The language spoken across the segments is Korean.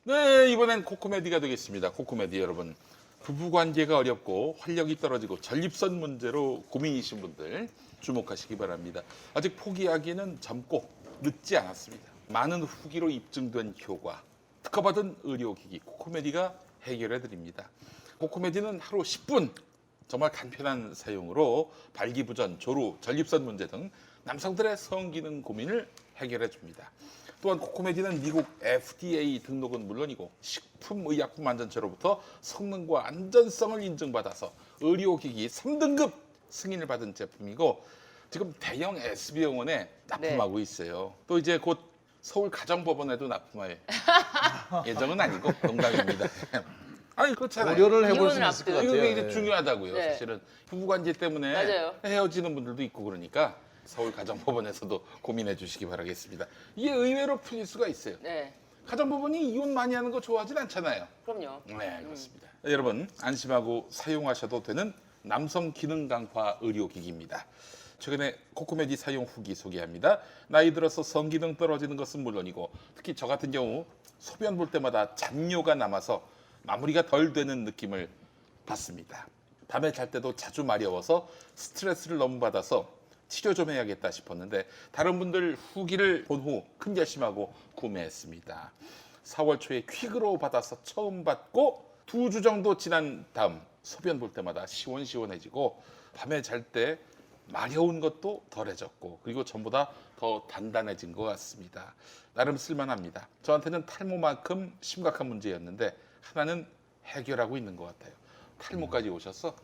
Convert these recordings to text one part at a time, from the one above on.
네, 이번엔 코코메디가 되겠습니다. 코코메디 여러분. 부부관계가 어렵고 활력이 떨어지고 전립선 문제로 고민이신 분들 주목하시기 바랍니다. 아직 포기하기는 젊고 늦지 않았습니다. 많은 후기로 입증된 효과, 특허받은 의료기기 코코메디가 해결해 드립니다. 코코메디는 하루 10분 정말 간편한 사용으로 발기부전, 조루, 전립선 문제 등 남성들의 성기능 고민을 해결해 줍니다. 또한 코코메디는 미국 FDA 등록은 물론이고 식품의약품안전처로부터 성능과 안전성을 인증받아서 의료기기 3등급 승인을 받은 제품이고 지금 대형 SB병원에 납품하고 있어요. 또 이제 곧 서울 가정법원에도 납품할 예정은 아니고 농담입니다. 아니 그렇잖아요. 고려를 해볼 수 이혼을 있을 것 앞두고. 같아요. 이게 이제 중요하다고요. 네. 사실은 부부관계 때문에 맞아요. 헤어지는 분들도 있고 그러니까 서울 가정법원에서도 고민해 주시기 바라겠습니다. 이게 의외로 풀릴 수가 있어요. 네, 가정법원이 이혼 많이 하는 거 좋아하진 않잖아요. 그럼요. 네, 그렇습니다. 여러분 안심하고 사용하셔도 되는 남성 기능 강화 의료기기입니다. 최근에 코코메디 사용 후기 소개합니다. 나이 들어서 성기능 떨어지는 것은 물론이고 특히 저 같은 경우 소변 볼 때마다 잔뇨가 남아서 마무리가 덜 되는 느낌을 받습니다. 밤에 잘 때도 자주 마려워서 스트레스를 너무 받아서 치료 좀 해야겠다 싶었는데 다른 분들 후기를 본 후 큰 결심하고 구매했습니다. 4월 초에 퀵으로 받아서 처음 받고 2주 정도 지난 다음 소변 볼 때마다 시원시원해지고 밤에 잘 때 마려운 것도 덜해졌고 그리고 전보다 더 단단해진 것 같습니다. 나름 쓸만합니다. 저한테는 탈모만큼 심각한 문제였는데 하나는 해결하고 있는 것 같아요. 탈모까지 오셔서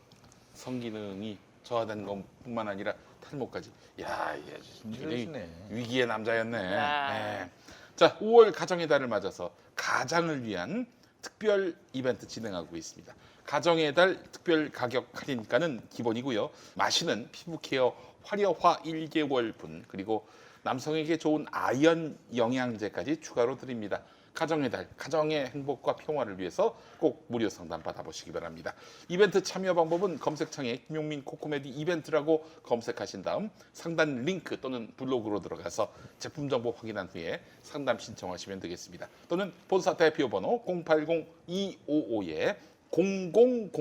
성기능이 저하된 것뿐만 아니라 탈모까지. 야, 이게 굉장히 힘들으시네. 위기의 남자였네. 야. 네. 자, 5월 가정의 달을 맞아서 가장을 위한 특별 이벤트 진행하고 있습니다. 가정의 달 특별 가격 할인가는 기본이고요. 마시는 피부 케어 화려화 1개월분 그리고 남성에게 좋은 아연 영양제까지 추가로 드립니다. 가정의 달, 가정의 행복과 평화를 위해서 꼭 무료 상담 받아보시기 바랍니다. 이벤트 참여 방법은 검색창에 김용민 코코메디 이벤트라고 검색하신 다음 상단 링크 또는 블로그로 들어가서 제품 정보 확인한 후에 상담 신청하시면 되겠습니다. 또는 본사 대표 번호 080-255에 0000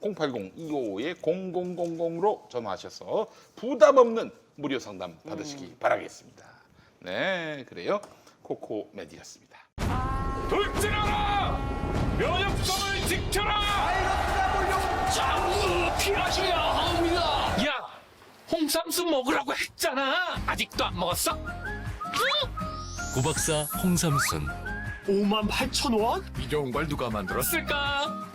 080-255에 0000로 전화하셔서 부담 없는 무료 상담 받으시기 바라겠습니다. 네, 그래요. 코코메디였습니다. 돌진하라! 면역성을 지켜라! 짱이 필요하시면 합니다. 야! 홍삼수 먹으라고 했잖아! 아직도 안 먹었어? 고박사 홍삼순 58,000원? 이 좋은 걸 누가 만들었을까?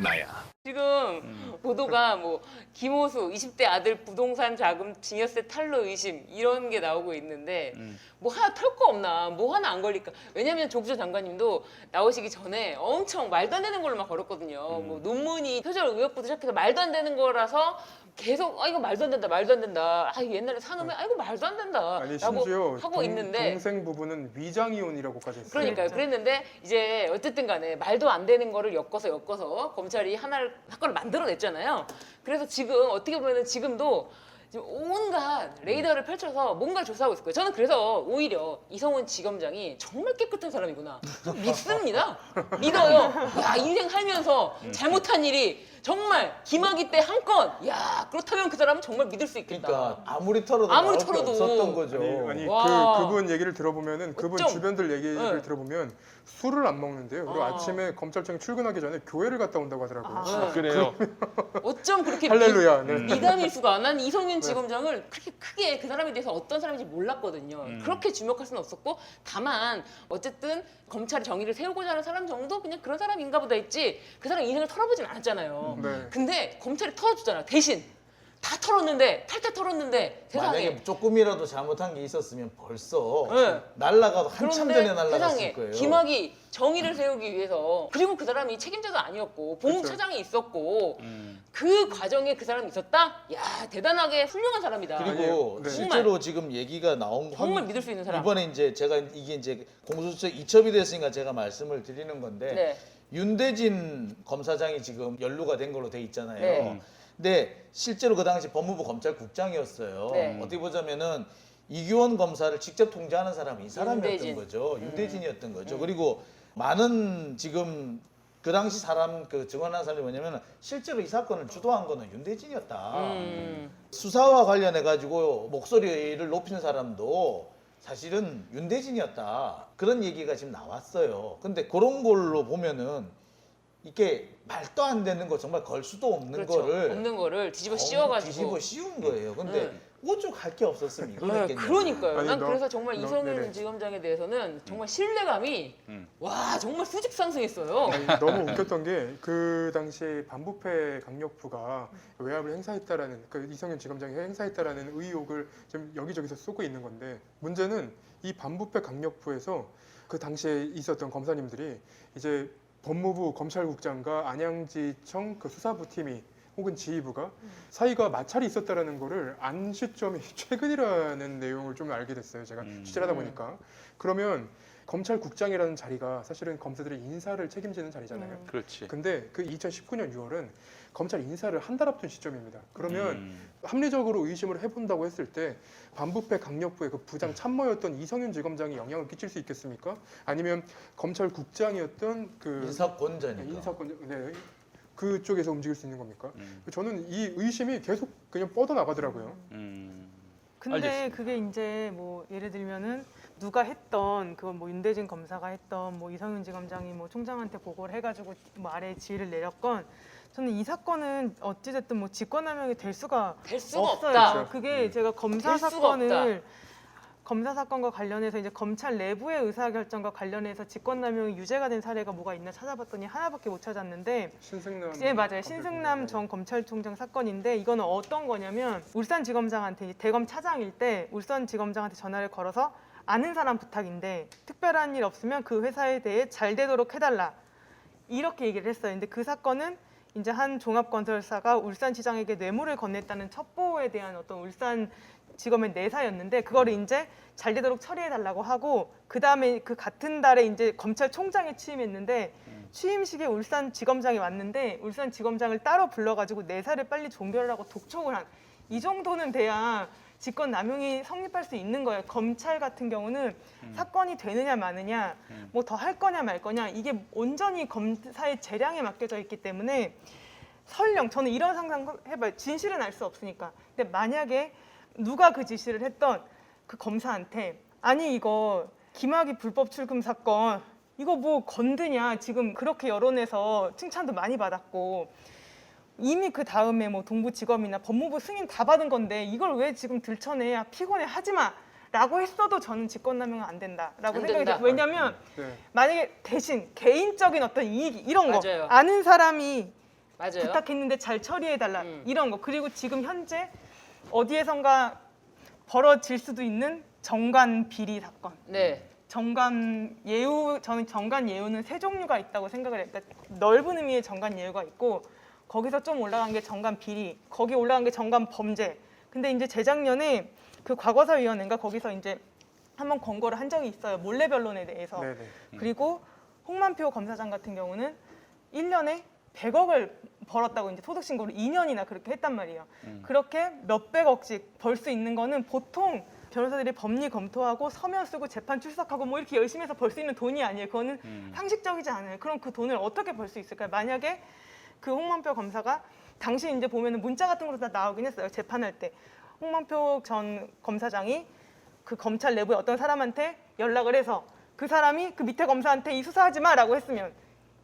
나야. 지금 보도가 뭐 김호수 20대 아들 부동산 자금 증여세 탈루 의심 이런 게 나오고 있는데 뭐 하나 털 거 없나 뭐 하나 안 걸릴까 왜냐면 조규조 장관님도 나오시기 전에 엄청 말도 안 되는 걸로 막 걸었거든요 뭐 논문이 표절 의혹부터 시작해서 말도 안 되는 거라서 계속 이거 말도 안 된다 말도 안 된다 옛날에 사놓으면 이거 말도 안 된다 아니 라고 심지어 하고 있는데 동생 부부는 위장 이혼이라고까지 했어요. 그러니까요. 그랬는데 이제 어쨌든 간에 말도 안 되는 거를 엮어서 검찰이 하나를 사건을 만들어냈잖아요. 그래서 지금 어떻게 보면은 지금도 지금 온갖 레이더를 펼쳐서 뭔가를 조사하고 있을 거예요. 저는 그래서 오히려 이성훈 지검장이 정말 깨끗한 사람이구나. 좀 믿습니다. 믿어요. 야 인생 살면서 잘못한 일이 정말 김학의 때 한 건. 야 그렇다면 그 사람은 정말 믿을 수 있겠다. 그러니까 아무리 털어도 아무리 나올 게 털어도. 없었던 거죠. 아니 와. 그분 얘기를 들어보면은 그분 어쩜. 주변들 얘기를 네. 들어보면 술을 안 먹는데요. 그리고 아침에 검찰청에 출근하기 전에 교회를 갔다 온다고 하더라고요. 그래요. 어쩜 그렇게 할렐루야. 네. 미담일 수가. 난 이성윤 지검장을 그렇게 크게 그 사람에 대해서 어떤 사람인지 몰랐거든요. 그렇게 주목할 수는 없었고 다만 어쨌든 검찰이 정의를 세우고자 하는 사람 정도 그냥 그런 사람인가 보다 했지 그 사람 인생을 털어보진 않았잖아요. 네. 근데 검찰이 털어주잖아. 대신 다 털었는데 탈탈 털었는데 세상에 만약에 조금이라도 잘못한 게 있었으면 벌써 네. 날라가도 한참 그런데 전에 날라갔을 세상에 거예요. 김학이 정의를 세우기 위해서 그리고 그 사람이 책임자도 아니었고 본부차장이 있었고 그 과정에 그 사람이 있었다? 야 대단하게 훌륭한 사람이다. 그리고 아니에요. 네. 실제로 지금 얘기가 나온 정말 믿을 수 있는 사람. 이번에 이제 제가 이게 이제 공소시효 이첩이 됐으니까 제가 말씀을 드리는 건데 네. 윤대진 검사장이 지금 연루가 된 걸로 돼 있잖아요. 네. 근데 실제로 그 당시 법무부 검찰국장이었어요. 네. 어떻게 보자면은 이규원 검사를 직접 통제하는 사람은 이 사람이었던 윤대진. 거죠. 윤대진이었던 거죠. 그리고 많은 지금 그 당시 사람 그 증언한 사람이 뭐냐면 실제로 이 사건을 주도한 거는 윤대진이었다. 수사와 관련해 가지고 목소리를 높이는 사람도 사실은 윤대진이었다. 그런 얘기가 지금 나왔어요. 근데 그런 걸로 보면은 이게 말도 안 되는 거 정말 걸 수도 없는 그렇죠. 거를 없는 거를 뒤집어 씌워가지고. 뒤집어 씌운 거예요. 근데 오죽할 게 없었으면 이걸 네, 했겠냐. 그러니까요. 아니, 난 너- 그래서 정말 너- 이성윤 네네. 지검장에 대해서는 정말 신뢰감이 와 정말 수직 상승했어요. 아니, 너무 웃겼던 게 그 당시에 반부패 강력부가 외압을 행사했다라는 그 이성윤 지검장이 행사했다라는 의혹을 지금 여기저기서 쏘고 있는 건데 문제는 이 반부패 강력부에서 그 당시에 있었던 검사님들이 이제 법무부 검찰국장과 안양지청 그 수사부 팀이 혹은 지휘부가 사이가 마찰이 있었다라는 거를 안 시점이 최근이라는 내용을 좀 알게 됐어요. 제가 취재를 하다 보니까. 그러면 검찰국장이라는 자리가 사실은 검사들의 인사를 책임지는 자리잖아요. 그렇지. 근데 그 2019년 6월은 검찰 인사를 한 달 앞둔 시점입니다. 그러면 합리적으로 의심을 해본다고 했을 때 반부패 강력부의 그 부장 참모였던 이성윤 지검장이 영향을 끼칠 수 있겠습니까? 아니면 검찰국장이었던 그 인사권자니까. 인사권 네. 그쪽에서 움직일 수 있는 겁니까? 저는 이 의심이 계속 그냥 뻗어 나가더라고요. 근데 알겠습니다. 그게 이제 뭐 예를 들면은 누가 했던 그건 뭐 윤대진 검사가 했던 뭐 이성윤 지검장이 뭐 총장한테 보고를 해가지고 뭐 아래 지휘를 내렸건 저는 이 사건은 어찌됐든 뭐 직권남용이 될 수가 될 수가 없어요. 없다. 그게 제가 검사 될 수가 사건을 검사 사건과 관련해서 이제 검찰 내부의 의사결정과 관련해서 직권남용이 유죄가 된 사례가 뭐가 있나 찾아봤더니 하나밖에 못 찾았는데 신승남 예, 맞아요. 검찰총장. 신승남 전 검찰총장 사건인데 이거는 어떤 거냐면 울산지검장한테 대검 차장일 때 울산지검장한테 전화를 걸어서 아는 사람 부탁인데 특별한 일 없으면 그 회사에 대해 잘 되도록 해달라 이렇게 얘기를 했어요. 근데 그 사건은 이제 한 종합건설사가 울산지장에게 뇌물을 건넸다는 첩보에 대한 어떤 울산지검의 내사였는데 그거를 이제 잘 되도록 처리해달라고 하고 그 다음에 그 같은 달에 이제 검찰총장이 취임했는데 취임식에 울산지검장이 왔는데 울산지검장을 따로 불러가지고 내사를 빨리 종결하라고 독촉을 한 이 정도는 돼야 직권 남용이 성립할 수 있는 거예요. 검찰 같은 경우는 사건이 되느냐 마느냐, 뭐 더 할 거냐 말 거냐 이게 온전히 검사의 재량에 맡겨져 있기 때문에 설령 저는 이런 상상 해봐요. 진실은 알 수 없으니까. 근데 만약에 누가 그 지시를 했던 그 검사한테 아니 이거 김학의 불법 출금 사건 이거 뭐 건드냐 지금 그렇게 여론에서 칭찬도 많이 받았고 이미 그 다음에 뭐 동부지검이나 법무부 승인 다 받은 건데 이걸 왜 지금 들춰내? 야, 피곤해 하지 마. 라고 했어도 저는 직권남용은 안 된다라고 안 생각이 된다. 돼요. 왜냐면 네. 만약에 대신 개인적인 어떤 이익 이런 거 맞아요. 아는 사람이 맞아요. 부탁했는데 잘 처리해달라 음. 이런 거 그리고 지금 현재 어디에선가 벌어질 수도 있는 정관 비리 사건 네. 정관 예우 저는 정관 예우는 세 종류가 있다고 생각을 해요. 그러니까 넓은 의미의 정관 예우가 있고 거기서 좀 올라간 게 정관 비리, 거기 올라간 게 정관 범죄. 근데 이제 재작년에 그 과거사위원회인가 거기서 이제 한번 권고를 한 적이 있어요. 몰래 변론에 대해서. 네네. 그리고 홍만표 검사장 같은 경우는 1년에 100억을 벌었다고 이제 소득 신고를 2년이나 그렇게 했단 말이에요. 그렇게 몇백억씩 벌 수 있는 거는 보통 변호사들이 법리 검토하고 서면 쓰고 재판 출석하고 뭐 이렇게 열심히 해서 벌 수 있는 돈이 아니에요. 그거는 상식적이지 않아요. 그럼 그 돈을 어떻게 벌 수 있을까요? 만약에 그 홍만표 검사가 당시 이제 보면은 문자 같은 것도 다 나오긴 했어요. 재판할 때 홍만표 전 검사장이 그 검찰 내부의 어떤 사람한테 연락을 해서 그 사람이 그 밑에 검사한테 이 수사하지 마라고 했으면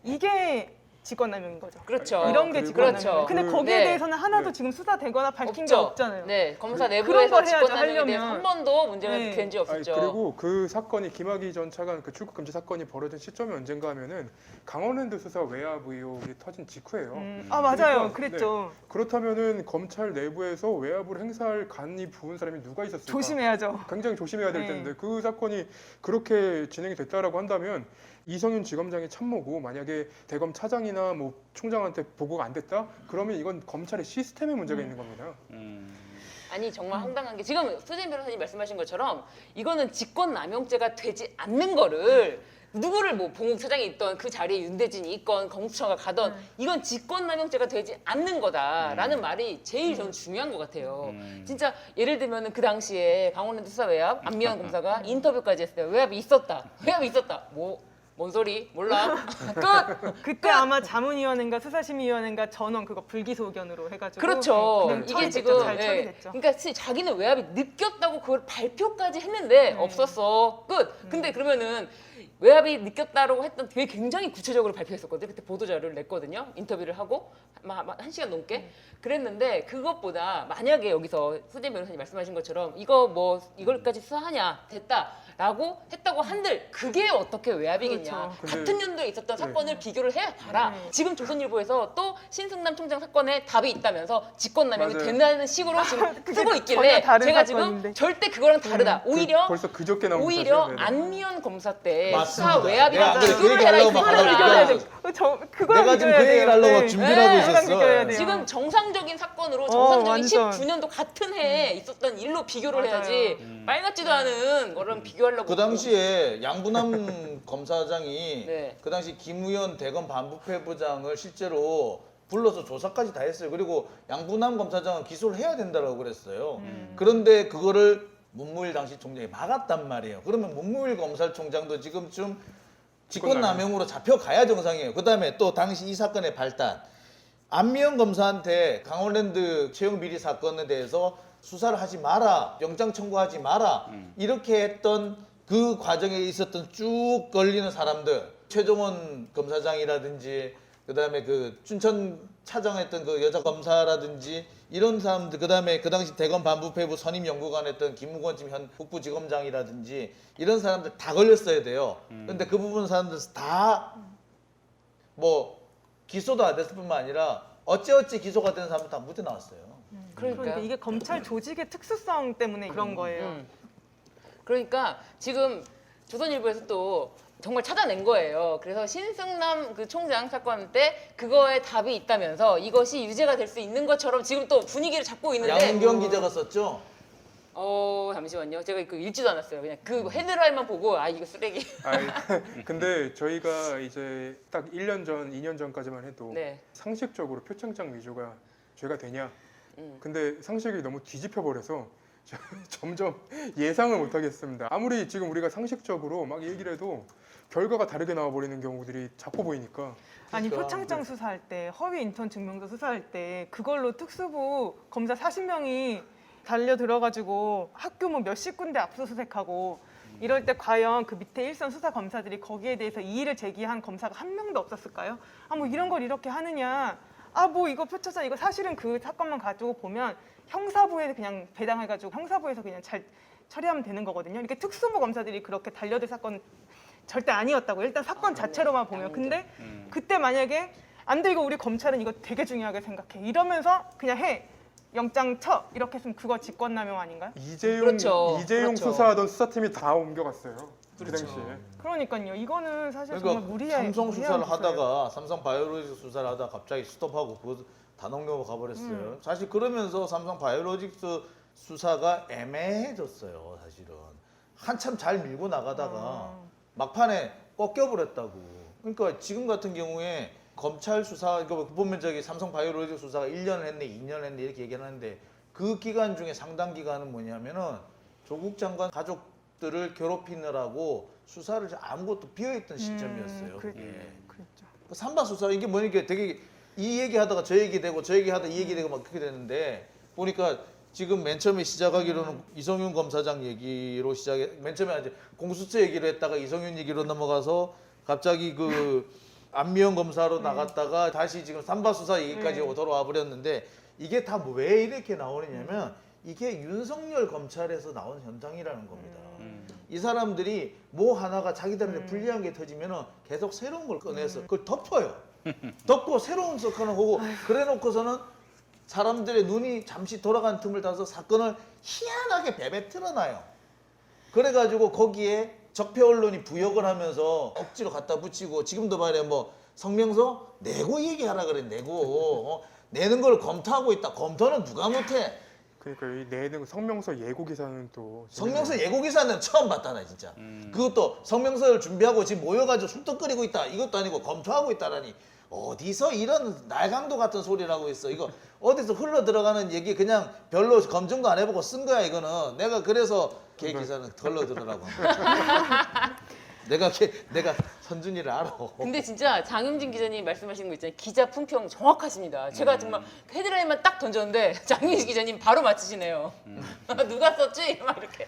이게 직권남용인 거죠. 그렇죠. 이런 게 그리고 직권남용. 그렇죠. 근데 그- 거기에 네. 대해서는 하나도 네. 지금 수사되거나 밝힌 없죠. 게 없잖아요. 네, 검사 그런 내부에서 걸 해야죠, 직권남용에 대해서 하려면. 한 번도 문제가 네. 된 적 아니, 없었죠. 그리고 그 사건이 김학의 전 차관 그 출국 금지 사건이 벌어진 시점이 언젠가 하면은 강원랜드 수사 외압 의혹이 터진 직후예요. 아 맞아요. 그러니까, 그랬죠. 그렇다면은 검찰 내부에서 외압을 행사할 간이 부은 사람이 누가 있었을까? 조심해야죠. 굉장히 조심해야 될 네. 텐데 그 사건이 그렇게 진행이 됐다라고 한다면 이성윤 지검장이 참모고 만약에 대검 차장이나 뭐 총장한테 보고가 안 됐다? 그러면 이건 검찰의 시스템에 문제가 있는 겁니다. 아니 정말 황당한 게 지금 수진 변호사님 말씀하신 것처럼 이거는 직권남용죄가 되지 않는 거를 누구를 뭐 봉욱 사장이 있던 그 자리에 윤대진이 있건 공수처가 가던 이건 직권남용죄가 되지 않는 거다라는 말이 제일 저는 중요한 것 같아요. 진짜 예를 들면은 그 당시에 강원랜드 수사 외압 안미연 검사가 인터뷰까지 했어요. 외압이 있었다. 외압이 있었다. 뭔 소리? 몰라. 끝. 그때 아마 자문위원회인가 수사심의위원회인가 전원 그거 불기소 의견으로 해가지고 그렇죠. 그냥 이게 처리됐죠. 지금 잘 예. 처리됐죠. 그러니까 자기는 외압이 느꼈다고 그걸 발표까지 했는데 없었어. 끝. 근데 그러면은 외압이 느꼈다라고 했던 되게 굉장히 구체적으로 발표했었거든요. 그때 보도자료를 냈거든요. 인터뷰를 하고 아마 1시간 넘게 그랬는데 그것보다 만약에 여기서 수진 변호사님 말씀하신 것처럼 이걸까지 수사하냐 됐다라고 했다고 한들 그게 어떻게 외압이겠냐. 그렇죠. 같은 연도에 있었던 사건을 비교를 해봐라. 네. 지금 조선일보에서 또 신승남 총장 사건에 답이 있다면서 직권남용이 맞아요. 된다는 식으로 지금 그게 쓰고 전혀 있길래 다른 제가 사건인데. 지금 절대 그거랑 다르다. 오히려 벌써 그저께 나온 오히려 기사죠. 네. 안미연 검사 때 맞습니다. 수사 외압이랑 내가 그 비교를 얘기 해라 이 하려고 막 새끼들아. 비교해야 하려고 돼. 그거랑 내가 지금 비교해야 그 얘기를 돼요. 하려고 네. 준비를 하고 네. 있었어. 비교해야 돼요. 지금 정상적인 사건으로 정상적인 완전. 19년도 같은 해에 있었던 일로 비교를 맞아요. 해야지 빨갛지도 않은 거랑 비교하려고 그 당시에 양부남 검사장이 네. 그 당시 김우현 대검 반부패부장을 실제로 불러서 조사까지 다 했어요. 그리고 양부남 검사장은 기소를 해야 된다고 그랬어요. 그런데 그거를 문무일 당시 총장이 막았단 말이에요. 그러면 문무일 검찰총장도 지금쯤 직권남용으로 잡혀가야 정상이에요. 그 다음에 또 당시 이 사건의 발단. 안미연 검사한테 강원랜드 채용 비리 사건에 대해서 수사를 하지 마라, 영장 청구하지 마라 이렇게 했던 그 과정에 있었던 쭉 걸리는 사람들, 최종원 검사장이라든지 그다음에 그 춘천 차장했던 그 여자 검사라든지 이런 사람들, 그다음에 그 당시 대검 반부패부 선임 연구관 했던 김무건 지금 현 북부지검장이라든지 이런 사람들 다 걸렸어야 돼요. 근데 그 부분 사람들 다 뭐 기소도 안 됐을 뿐만 아니라 어찌어찌 기소가 된 사람들 다 무죄 나왔어요. 그러니까 이게 검찰 조직의 특수성 때문에 그런 거예요. 그러니까 지금 조선일보에서 또 정말 찾아낸 거예요. 그래서 신승남 그 총장 사건 때 그거에 답이 있다면서 이것이 유죄가 될 수 있는 것처럼 지금 또 분위기를 잡고 있는데 양은경 기자가 썼죠. 잠시만요. 제가 그 읽지도 않았어요. 그냥 그 헤드라인만 보고 아 이거 쓰레기. 아니, 근데 저희가 이제 딱 1년 전, 2년 전까지만 해도 네. 상식적으로 표창장 위조가 죄가 되냐? 근데 상식이 너무 뒤집혀 버려서 점점 예상을 못 하겠습니다. 아무리 지금 우리가 상식적으로 막 얘기를 해도 결과가 다르게 나와 버리는 경우들이 자꾸 보이니까 아니 그러니까, 표창장 수사할 때 허위 인턴 증명서 수사할 때 그걸로 특수부 검사 40명이 달려 들어가지고 학교 뭐 몇십 군데 압수수색하고 이럴 때 과연 그 밑에 일선 수사 검사들이 거기에 대해서 이의를 제기한 검사가 한 명도 없었을까요? 아 뭐 이런 걸 이렇게 하느냐? 아 뭐 이거 표창장 이거 사실은 그 사건만 가지고 보면 형사부에 그냥 배당해가지고 형사부에서 그냥 잘 처리하면 되는 거거든요. 이렇게 특수부 검사들이 그렇게 달려들 사건 절대 아니었다고 일단 사건 자체로만 보면 근데 그때 만약에 안 돼 이거 우리 검찰은 이거 되게 중요하게 생각해 이러면서 그냥 해 영장 쳐 이렇게 했으면 그거 직권남용 아닌가요? 이재용 그렇죠. 수사하던 수사팀이 다 옮겨갔어요. 그 당시에. 그러니까요. 이거는 사실 그러니까 정말 무리한 삼성 수사를 무리한 하다가 삼성 바이오로직스 수사를 하다가 갑자기 스톱하고 그거 다 넘겨 가버렸어요. 사실 그러면서 삼성 바이오로직스 수사가 애매해졌어요. 사실은 한참 잘 밀고 나가다가 막판에 꺾여버렸다고. 그러니까 지금 같은 경우에 검찰 수사 이거 보면 저기 삼성 바이오로직스 수사가 1년 했네, 2년 했네 이렇게 얘기를 하는데 그 기간 중에 상당 기간은 뭐냐면은 조국 장관 가족들을 괴롭히느라고 수사를 아무것도 비어있던 시점이었어요. 그게. 그랬죠. 그 삼바 수사 이게 뭐니까 되게 이 얘기하다가 저 얘기 되고 저 얘기하다 이 얘기 되고 막 그렇게 되는데 보니까 지금 맨 처음에 시작하기로는 이성윤 검사장 얘기로 시작해 맨 처음에 이제 공수처 얘기로 했다가 이성윤 얘기로 넘어가서 갑자기 그 안미연 검사로 나갔다가 다시 지금 삼바 수사 얘기까지 돌아와 버렸는데 이게 다 왜 이렇게 나오느냐면 이게 윤석열 검찰에서 나온 현상이라는 겁니다. 이 사람들이 뭐 하나가 자기들한테 불리한 게 터지면은 계속 새로운 걸 꺼내서 그걸 덮어요. 덮고 새로운 사건을 보고 그래놓고서는 사람들의 눈이 잠시 돌아간 틈을 타서 사건을 희한하게 베베틀어놔요. 그래가지고 거기에 적폐 언론이 부역을 하면서 억지로 갖다 붙이고 지금도 말이야 뭐 성명서 내고 얘기하라 그래 내고 내는 걸 검토하고 있다. 검토는 누가 못해? 그러니까 이 내는 성명서 예고 기사는 또 성명서 예고 기사는 처음 봤다 나 진짜. 그것도 성명서를 준비하고 지금 모여가지고 술떡거리고 있다 이것도 아니고 검토하고 있다라니 어디서 이런 날강도 같은 소리를 하고 있어. 이거 어디서 흘러 들어가는 얘기 그냥 별로 검증도 안 해보고 쓴 거야 이거는. 내가 그래서 걔 기사는 덜러 들으라고. 내가 선준이를 알아. 근데 진짜 장윤진 기자님 말씀하시는 거 있잖아요. 기자 품평 정확하십니다. 제가 정말 헤드라인만 딱 던졌는데 장윤진 기자님 바로 맞히시네요. 누가 썼지? 막 이렇게.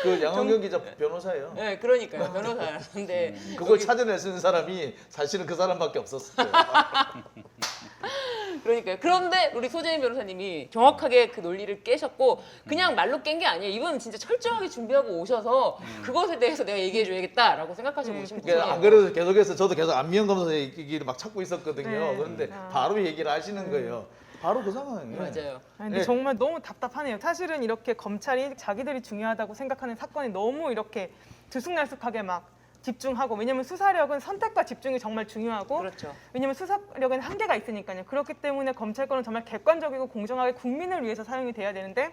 그 양원경 기자 변호사예요. 네, 그러니까요. 변호사인데 그걸 찾아낼 수 있는 사람이 사실은 그 사람밖에 없었을 거예요. 그러니까요. 그런데 우리 소재인 변호사님이 정확하게 그 논리를 깨셨고 그냥 말로 깬 게 아니에요. 이분은 진짜 철저하게 준비하고 오셔서 그것에 대해서 내가 얘기해 줘야겠다라고 생각하시고 오신 분이에요. 그러니까 안 그래도 계속해서 저도 계속 안미영 검사 얘기를 막 찾고 있었거든요. 네. 그런데 바로 얘기를 하시는 거예요. 바로 그 상황이에요. 맞아요. 근데 네. 정말 너무 답답하네요. 사실은 이렇게 검찰이 자기들이 중요하다고 생각하는 사건이 너무 이렇게 들쑥날쑥하게 막 집중하고, 왜냐면 수사력은 선택과 집중이 정말 중요하고, 그렇죠. 왜냐면 수사력에는 한계가 있으니까요. 그렇기 때문에 검찰권은 정말 객관적이고 공정하게 국민을 위해서 사용이 돼야 되는데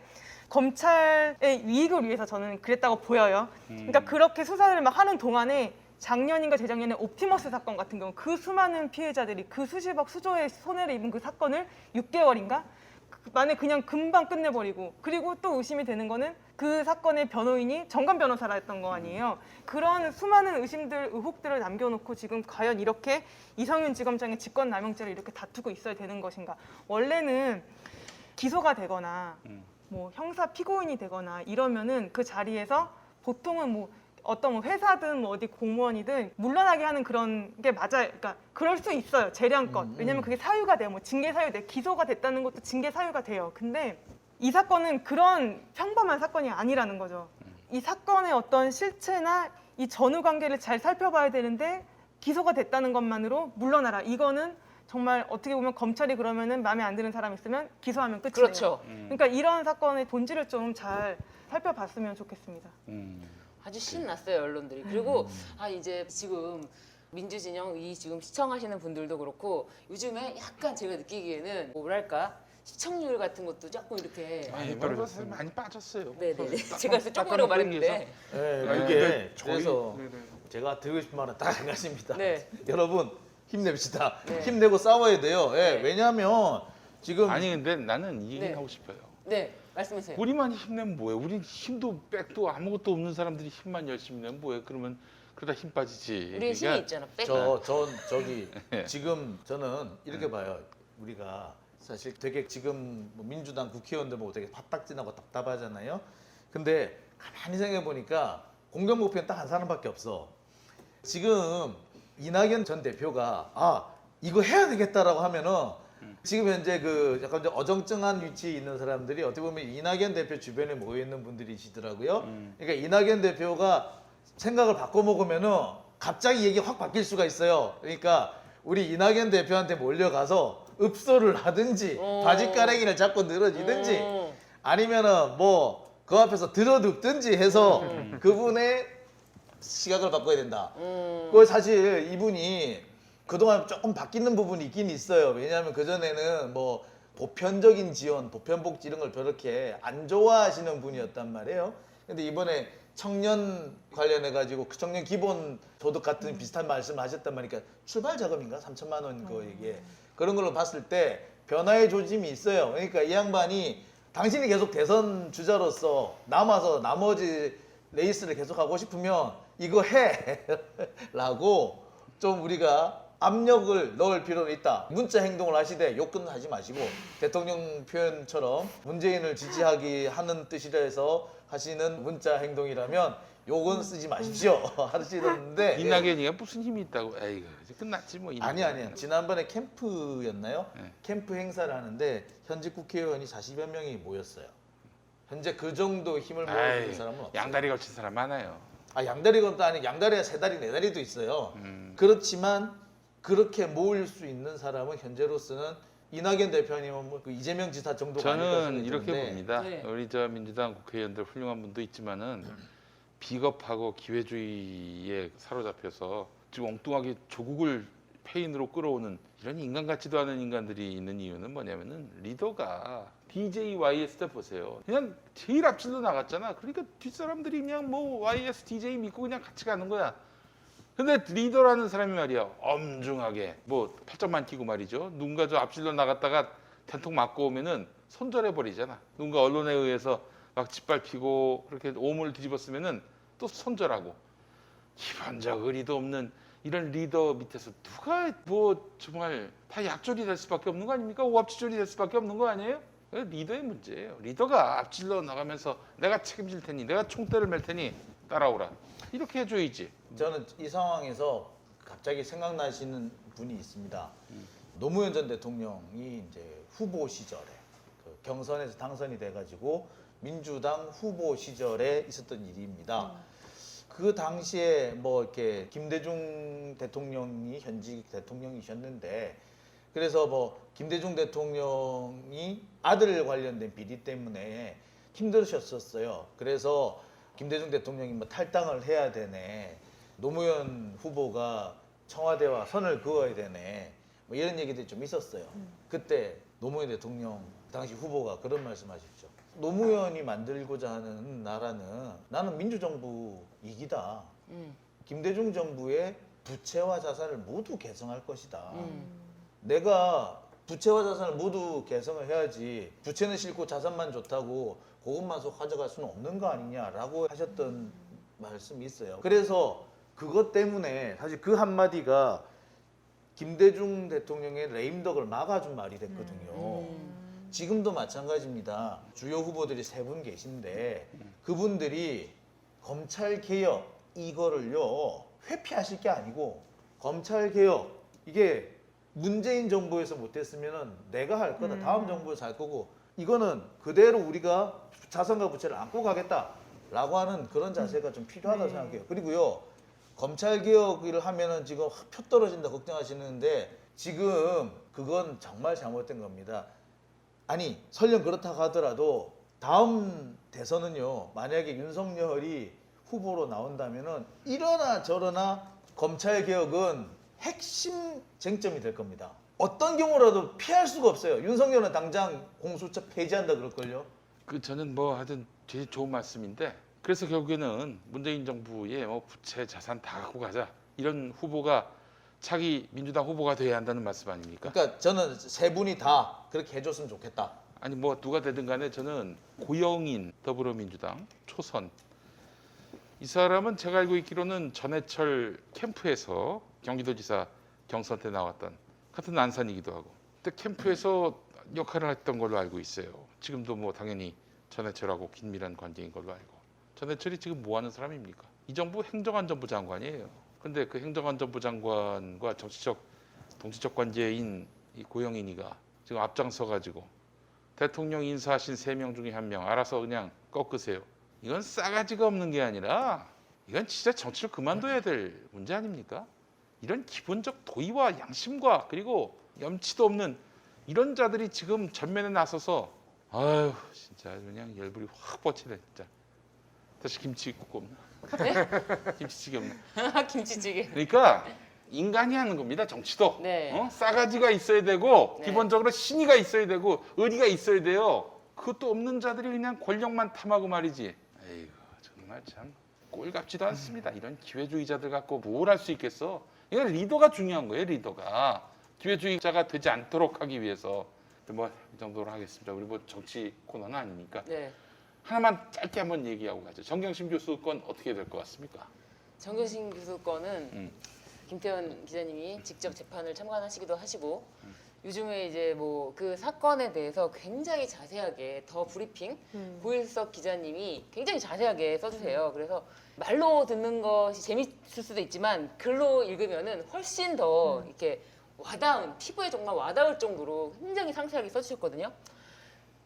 검찰의 이익을 위해서 저는 그랬다고 보여요. 그러니까 그렇게 수사를 막 하는 동안에 작년인가 재작년에 옵티머스 사건 같은 경우 그 수많은 피해자들이 그 수십억 수조의 손해를 입은 그 사건을 6개월인가? 만에 그냥 금방 끝내버리고, 그리고 또 의심이 되는 거는 그 사건의 변호인이 정관 변호사라 했던 거 아니에요. 그런 수많은 의심들, 의혹들을 남겨놓고 지금 과연 이렇게 이성윤 지검장의 직권남용죄를 이렇게 다투고 있어야 되는 것인가. 원래는 기소가 되거나 뭐 형사 피고인이 되거나 이러면은 그 자리에서 보통은 뭐 어떤 뭐 회사든 뭐 어디 공무원이든 물러나게 하는 그런 게 맞아요. 그러니까 그럴 수 있어요. 재량껏. 왜냐면 그게 사유가 돼요. 뭐 징계 사유 돼. 기소가 됐다는 것도 징계 사유가 돼요. 근데 이 사건은 그런 평범한 사건이 아니라는 거죠. 이 사건의 어떤 실체나 이 전후 관계를 잘 살펴봐야 되는데 기소가 됐다는 것만으로 물러나라. 이거는 정말 어떻게 보면 검찰이 그러면은 마음에 안 드는 사람 있으면 기소하면 끝이에요. 그렇죠. 그러니까 이런 사건의 본질을 좀 잘 살펴봤으면 좋겠습니다. 아주 신났어요 언론들이. 그리고 이제 지금 민주진영 이 지금 시청하시는 분들도 그렇고 요즘에 약간 제가 느끼기에는 뭐랄까 시청률 같은 것도 조금 이렇게 많이 떨어졌어요. 많이 빠졌어요. 네네네. 제가 그래서 조금이라고 말했는데 네, 아니, 그게 근데 그래서 네네. 제가 드리고 싶은 말은 딱 한 가지입니다. 네. 여러분 힘냅시다. 네. 힘내고 싸워야 돼요. 예, 네. 왜냐하면 지금 아니 근데 나는 이 얘기 네. 하고 싶어요. 네 말씀하세요. 우리만 힘내면 뭐해? 우리 힘도 백도 아무것도 없는 사람들이 힘만 열심히 내면 뭐해? 그러면 그러다 힘 빠지지. 우리 힘이 있잖아. 백. 저기 지금 저는 이렇게 봐요. 우리가 사실 되게 지금 뭐 민주당 국회의원들 보고 되게 화딱지나고 답답하잖아요. 근데 가만히 생각해 보니까 공정 목표는 딱 한 사람밖에 없어. 지금 이낙연 전 대표가 이거 해야 되겠다라고 하면은 지금 현재 그 약간 좀 어정쩡한 위치에 있는 사람들이 어떻게 보면 이낙연 대표 주변에 모여 있는 분들이시더라고요. 그러니까 이낙연 대표가 생각을 바꿔 먹으면은 갑자기 얘기 확 바뀔 수가 있어요. 그러니까 우리 이낙연 대표한테 몰려가서 읍소를 하든지 바지가랑이를 잡고 늘어지든지 아니면은 뭐 그 앞에서 들어눕든지 해서 그분의 시각을 바꿔야 된다. 그걸 사실 이분이 그동안 조금 바뀌는 부분이 있긴 있어요. 왜냐하면 그전에는 뭐 보편적인 지원, 보편복지 이런 걸 그렇게 안 좋아하시는 분이었단 말이에요. 근데 이번에 청년 관련해가지고 그 청년 기본 소득 같은 비슷한 말씀을 하셨단 말이니까 출발 자금인가? 3천만 원 거 이게. 그런 걸로 봤을 때 변화의 조짐이 있어요. 그러니까 이 양반이 당신이 계속 대선 주자로서 남아서 나머지 레이스를 계속 하고 싶으면 이거 해! 라고 좀 우리가 압력을 넣을 필요는 있다. 문자 행동을 하시되 욕은 하지 마시고 대통령 표현처럼 문재인을 지지하기 하는 뜻이라 해서 하시는 문자 행동이라면 욕은 쓰지 마십시오. 하시는데 이낙연이가 무슨 힘이 있다고? 에이구 이제 끝났지 뭐. 아니. 지난번에 캠프였나요? 네. 캠프 행사를 하는데 현직 국회의원이 40여 명이 모였어요. 현재 그 정도 힘을 모으는 사람은 없어요. 양다리 걸친 사람 많아요. 양다리 건도 아니고 양다리가 세 다리 네 다리도 있어요. 그렇지만 그렇게 모을 수 있는 사람은 현재로서는 이낙연 대표님은 뭐그 이재명 지사 정도가 아닐까 저는 생각이 이렇게 드는데 봅니다. 네. 우리 저 민주당 국회의원들 훌륭한 분도 있지만은 비겁하고 기회주의에 사로잡혀서 지금 엉뚱하게 조국을 페인으로 끌어오는 이런 인간 같지도 않은 인간들이 있는 이유는 뭐냐면은 리더가 DJ YS 때 보세요. 그냥 제일 앞질러 나갔잖아. 그러니까 뒷사람들이 그냥 뭐 YS DJ 믿고 그냥 같이 가는 거야. 근데 리더라는 사람이 말이야 엄중하게 뭐 팔짱만 끼고 말이죠. 누군가 저 앞질러 나갔다가 단통 맞고 오면은 손절해 버리잖아. 누군가 언론에 의해서 막 짓밟히고 그렇게 오물 뒤집었으면은 또 손절하고 기본적 의리도 없는 이런 리더 밑에서 누가 뭐 정말 다 약졸이 될 수밖에 없는 거 아닙니까? 오합지졸이 될 수밖에 없는 거 아니에요? 리더의 문제예요. 리더가 앞질러 나가면서 내가 책임질 테니 내가 총대를 맬 테니 따라오라 이렇게 해줘야지. 저는 이 상황에서 갑자기 생각나시는 분이 있습니다. 노무현 전 대통령이 이제 후보 시절에 그 경선에서 당선이 돼가지고 민주당 후보 시절에 있었던 일입니다. 그 당시에 뭐 이렇게 김대중 대통령이 현직 대통령이셨는데 그래서 뭐 김대중 대통령이 아들 관련된 비리 때문에 힘들으셨었어요. 그래서 김대중 대통령이 뭐 탈당을 해야 되네. 노무현 후보가 청와대와 선을 그어야 되네. 뭐 이런 얘기들이 좀 있었어요. 그때 노무현 대통령 당시 후보가 그런 말씀하셨죠. 노무현이 만들고자 하는 나라는 나는 민주정부 이기다. 김대중 정부의 부채와 자산을 모두 개성할 것이다. 내가 부채와 자산을 모두 개성을 해야지 부채는 싫고 자산만 좋다고 그것만 속 가져갈 수는 없는 거 아니냐라고 하셨던 말씀이 있어요. 그래서 그것 때문에 사실 그 한마디가 김대중 대통령의 레임덕을 막아준 말이 됐거든요. 지금도 마찬가지입니다. 주요 후보들이 3분 계신데 그분들이 검찰 개혁 이거를요 회피하실 게 아니고 검찰 개혁 이게 문재인 정부에서 못했으면은 내가 할 거다. 다음 정부에서 할 거고 이거는 그대로 우리가 자산과 부채를 안고 가겠다라고 하는 그런 자세가 좀 필요하다고 생각해요. 그리고요 검찰 개혁을 하면은 지금 표 떨어진다 걱정하시는데 지금 그건 정말 잘못된 겁니다. 아니 설령 그렇다고 하더라도 다음 대선은요 만약에 윤석열이 후보로 나온다면은 이러나 저러나 검찰 개혁은 핵심 쟁점이 될 겁니다. 어떤 경우라도 피할 수가 없어요. 윤석열은 당장 공수처 폐지한다 그럴걸요. 그 저는 뭐 하여튼 되게 좋은 말씀인데 그래서 결국에는 문재인 정부의 뭐 부채 자산 다 갖고 가자 이런 후보가 차기 민주당 후보가 돼야 한다는 말씀 아닙니까? 그러니까 저는 3분이 다 그렇게 해줬으면 좋겠다. 아니 뭐 누가 되든 간에 저는 고영인 더불어민주당 초선 이 사람은 제가 알고 있기로는 전해철 캠프에서 경기도지사 경선 때 나왔던 같은 안산이기도 하고 그때 캠프에서 역할을 했던 걸로 알고 있어요. 지금도 뭐 당연히 전해철하고 긴밀한 관계인 걸로 알고 전해철이 지금 뭐 하는 사람입니까? 이 정부 행정안전부 장관이에요. 근데 그 행정안전부 장관과 정치적 관계인 이 고영인이가 지금 앞장서 가지고 대통령 인사하신 3명 중에 1명 알아서 그냥 꺾으세요. 이건 싸가지가 없는 게 아니라 이건 진짜 정치를 그만둬야 될 문제 아닙니까? 이런 기본적 도의와 양심과 그리고 염치도 없는 이런 자들이 지금 전면에 나서서 아유 진짜 그냥 열불이 확 뻗치네 진짜. 다시 김치국 없나? 김치찌개 없나? 김치찌개. 그러니까 인간이 하는 겁니다. 정치도. 네. 싸가지가 있어야 되고 네. 기본적으로 신의가 있어야 되고 의리가 있어야 돼요. 그것도 없는 자들이 그냥 권력만 탐하고 말이지. 에이구 정말 참 꼴같지도 않습니다. 이런 기회주의자들 갖고 뭘 할 수 있겠어? 이건 리더가 중요한 거예요. 리더가 기회주의자가 되지 않도록 하기 위해서 뭐 이 정도로 하겠습니다. 우리 뭐 정치 코너는 아니니까 네. 하나만 짧게 한번 얘기하고 가죠. 정경심 교수 건 어떻게 될 것 같습니까? 정경심 교수 거는 김태현 기자님이 직접 재판을 참관하시기도 하시고 요즘에 이제 뭐 그 사건에 대해서 굉장히 자세하게 더 브리핑 고일석 기자님이 굉장히 자세하게 써주세요. 그래서 말로 듣는 것이 재밌을 수도 있지만 글로 읽으면은 훨씬 더 이렇게 와닿은 피부에 정말 와닿을 정도로 굉장히 상세하게 써주셨거든요.